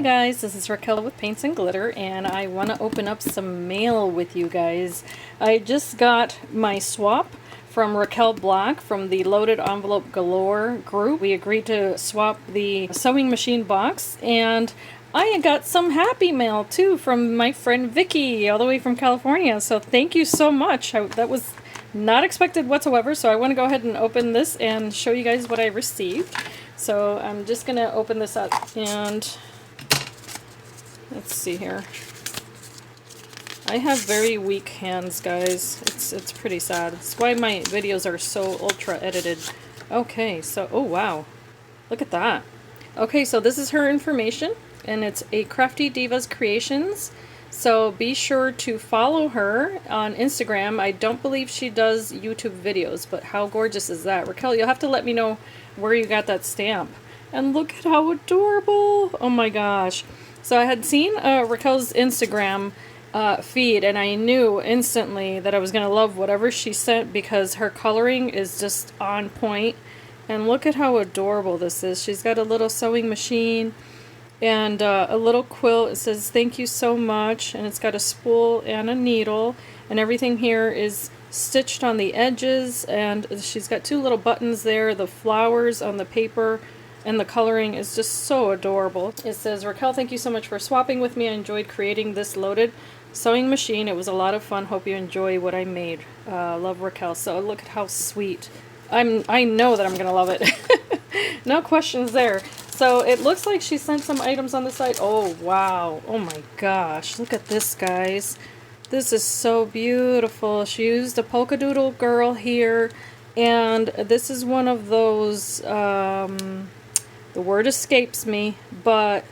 guys, this is Raquel with Paints and Glitter, and I want to open up some mail with you guys. I just got my swap from Racquel Black from the Loaded Envelope Galore Group. We agreed to swap the sewing machine box, and I got some happy mail too from my friend Vicky all the way from California. So thank you so much. That was not expected whatsoever, so I want to go ahead and open this and show you guys what I received. So I'm just going to open this up and let's see here. I have very weak hands, guys. It's pretty sad. That's why my videos are so ultra edited. Okay, so, oh wow. Look at that. Okay, so this is her information, and it's a Crafty Divas Creations. So be sure to follow her on Instagram. I don't believe she does YouTube videos, but how gorgeous is that? Raquel, you'll have to let me know where you got that stamp. And look at how adorable. Oh my gosh. So I had seen Raquel's Instagram feed, and I knew instantly that I was going to love whatever she sent because her coloring is just on point. And look at how adorable this is. She's got a little sewing machine and a little quilt. It says thank you so much, and it's got a spool and a needle, and everything here is stitched on the edges, and she's got two little buttons there, the flowers on the paper, and the coloring is just so adorable. It says, Raquel, thank you so much for swapping with me. I enjoyed creating this loaded sewing machine. It was a lot of fun. Hope you enjoy what I made. Love, Raquel. So look at how sweet. I know that I'm gonna love it. No questions there. So it looks like she sent some items on the side. Oh wow, oh my gosh, look at this, guys. This is so beautiful. She used a polka doodle girl here, and this is one of those, the word escapes me, but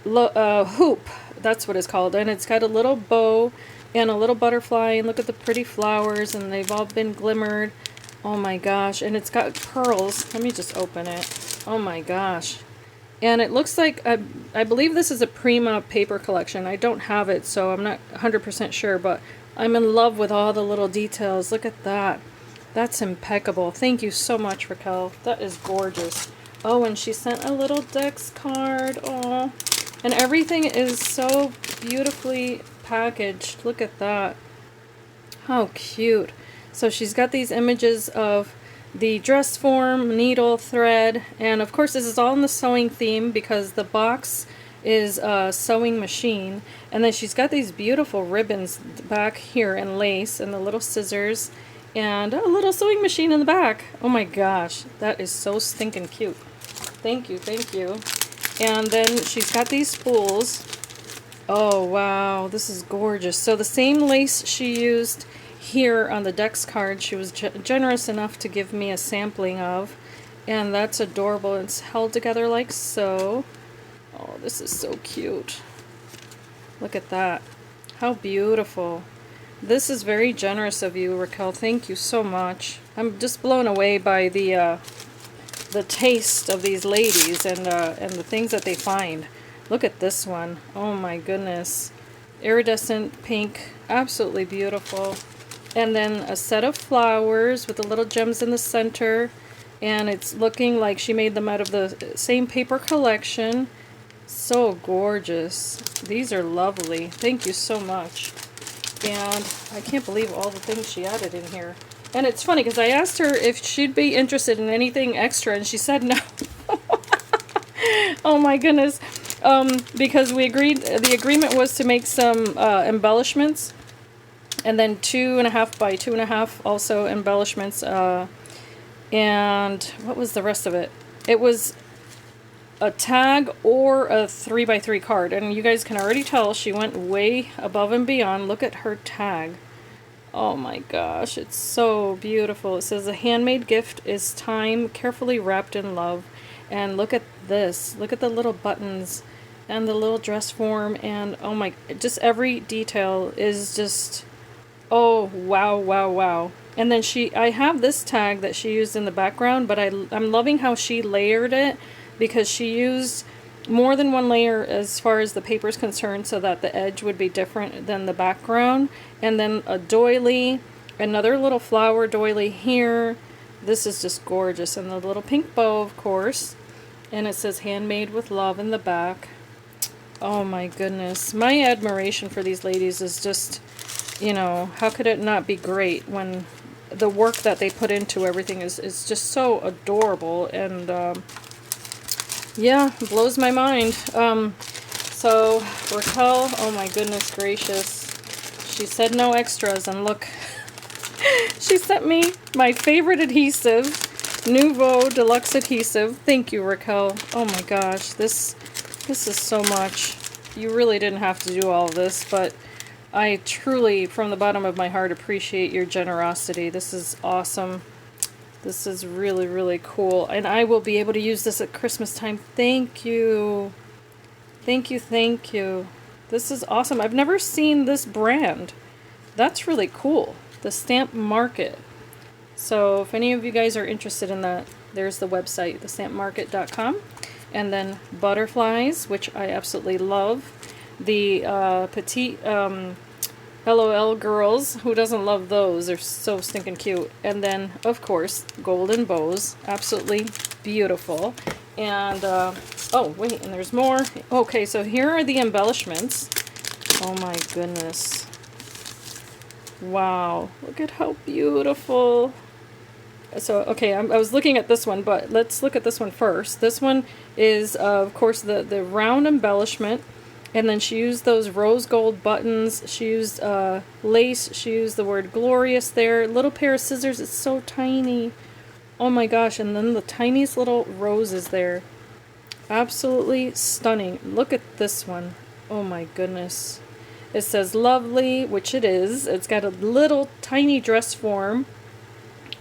hoop, that's what it's called. And it's got a little bow and a little butterfly, and look at the pretty flowers, and they've all been glimmered. Oh my gosh, and it's got pearls. Let me just open it. Oh my gosh. And it looks like, I believe this is a Prima paper collection. I don't have it, so I'm not 100% sure, but I'm in love with all the little details. Look at that. That's impeccable. Thank you so much, Raquel. That is gorgeous. Oh, and she sent a little Dex card. Oh, and everything is so beautifully packaged. Look at that. How cute. So she's got these images of the dress form, needle, thread, and of course this is all in the sewing theme because the box is a sewing machine. And then she's got these beautiful ribbons back here and lace and the little scissors and a little sewing machine in the back. Oh my gosh, that is so stinking cute. Thank you, thank you. And then she's got these spools. Oh wow, this is gorgeous. So the same lace she used here on the Dex card, she was generous enough to give me a sampling of, and that's adorable. It's held together like so. Oh, this is so cute. Look at that. How beautiful. This is very generous of you, Raquel. Thank you so much. I'm just blown away by the taste of these ladies and the things that they find. Look at this one. Oh my goodness. Iridescent pink. Absolutely beautiful. And then a set of flowers with the little gems in the center, and it's looking like she made them out of the same paper collection. So gorgeous. These are lovely. Thank you so much. And I can't believe all the things she added in here. And it's funny because I asked her if she'd be interested in anything extra, and she said no. Oh my goodness. Because we agreed, the agreement was to make some embellishments, and then 2.5 by 2.5 also embellishments, and what was the rest of it? It was a tag or a 3x3 card, and you guys can already tell she went way above and beyond. Look at her tag. Oh my gosh, it's so beautiful. It says a handmade gift is time carefully wrapped in love. And look at this. Look at the little buttons and the little dress form, and oh my, just every detail is just, oh wow, wow, wow. And then I have this tag that she used in the background, but I'm loving how she layered it, because she used more than one layer as far as the paper is concerned, so that the edge would be different than the background. And then a doily, another little flower doily here. This is just gorgeous. And the little pink bow, of course. And it says handmade with love in the back. Oh my goodness. My admiration for these ladies is just, you know, how could it not be great when the work that they put into everything is just so adorable, and yeah, blows my mind. So Raquel, oh my goodness gracious, she said no extras, and look, she sent me my favorite adhesive, Nuvo Deluxe adhesive. Thank you, Raquel. Oh my gosh, this is so much. You really didn't have to do all of this, but I truly, from the bottom of my heart, appreciate your generosity. This is awesome. This is really, really cool. And I will be able to use this at Christmas time. Thank you. Thank you, thank you. This is awesome. I've never seen this brand. That's really cool. The Stamp Market. So if any of you guys are interested in that, there's the website, thestampmarket.com. And then butterflies, which I absolutely love. The petite LOL girls, who doesn't love those? They're so stinking cute. And then, of course, golden bows, absolutely beautiful. And oh wait, and there's more. Okay, so here are the embellishments. Oh my goodness, wow, look at how beautiful. So okay, I was looking at this one, but let's look at this one first. This one is of course the round embellishment. And then she used those rose gold buttons. She used lace. She used the word glorious there. Little pair of scissors. It's so tiny. Oh my gosh. And then the tiniest little roses there. Absolutely stunning. Look at this one. Oh my goodness. It says lovely, which it is. It's got a little tiny dress form.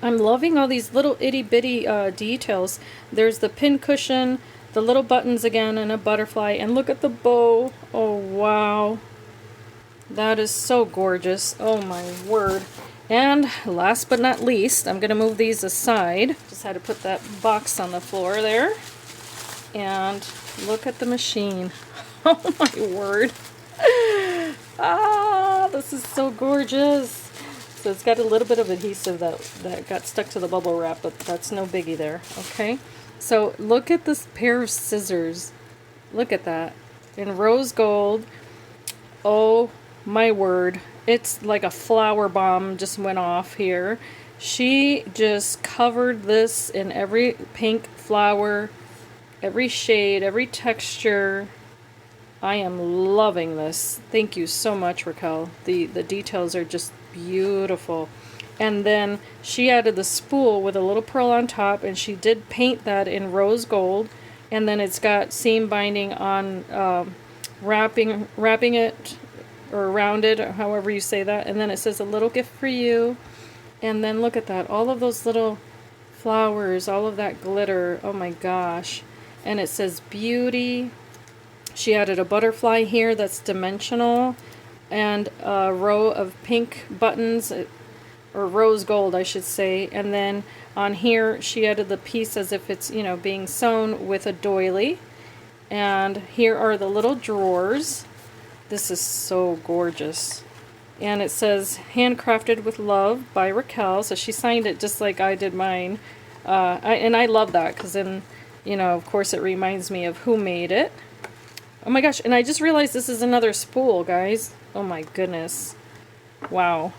I'm loving all these little itty bitty details. There's the pin cushion, the little buttons again, and a butterfly. And look at the bow. Oh, wow. That is so gorgeous. Oh, my word. And last but not least, I'm going to move these aside. Just had to put that box on the floor there. And look at the machine. Oh, my word. Ah, this is so gorgeous. So it's got a little bit of adhesive that got stuck to the bubble wrap, but that's no biggie there. Okay. So look at this pair of scissors. Look at that. In rose gold. Oh my word. It's like a flower bomb just went off here. She just covered this in every pink flower, every shade, every texture. I am loving this. Thank you so much, Raquel. The details are just beautiful. And then she added the spool with a little pearl on top, and she did paint that in rose gold. And then it's got seam binding on wrapping it, or around it, or however you say that. And then it says a little gift for you. And then look at that, all of those little flowers, all of that glitter. Oh my gosh. And it says beauty. She added a butterfly here that's dimensional, and a row of pink buttons, or rose gold I should say. And then on here she added the piece as if it's, you know, being sewn with a doily. And here are the little drawers. This is so gorgeous. And it says handcrafted with love by Raquel. So she signed it just like I did mine. And I love that, because then, you know, of course it reminds me of who made it. Oh my gosh, and I just realized this is another spool, guys. Oh my goodness. Wow.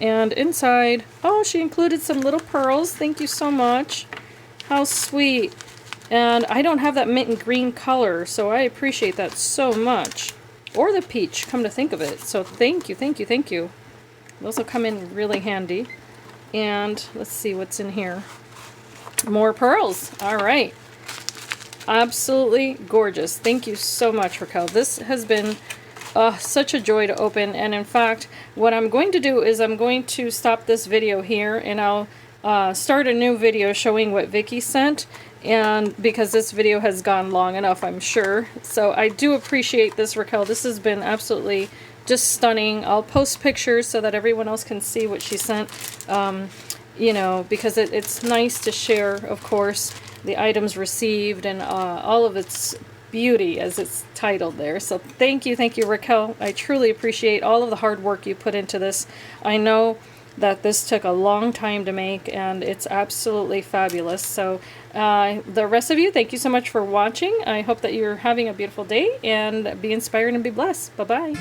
And inside, oh, she included some little pearls. Thank you so much. How sweet. And I don't have that mint and green color, so I appreciate that so much. Or the peach, come to think of it. So thank you, thank you, thank you. Those will come in really handy. And let's see what's in here. More pearls. All right. Absolutely gorgeous. Thank you so much, Raquel. This has been such a joy to open. And in fact, what I'm going to do is I'm going to stop this video here, and I'll start a new video showing what Vicky sent. And because this video has gone long enough, I'm sure. So I do appreciate this, Raquel. This has been absolutely just stunning. I'll post pictures so that everyone else can see what she sent. You know, because it's nice to share, of course, the items received and all of its beauty, as it's titled there. So thank you, Raquel. I truly appreciate all of the hard work you put into this. I know that this took a long time to make, and it's absolutely fabulous. So the rest of you, thank you so much for watching. I hope that you're having a beautiful day, and be inspired and be blessed. Bye-bye.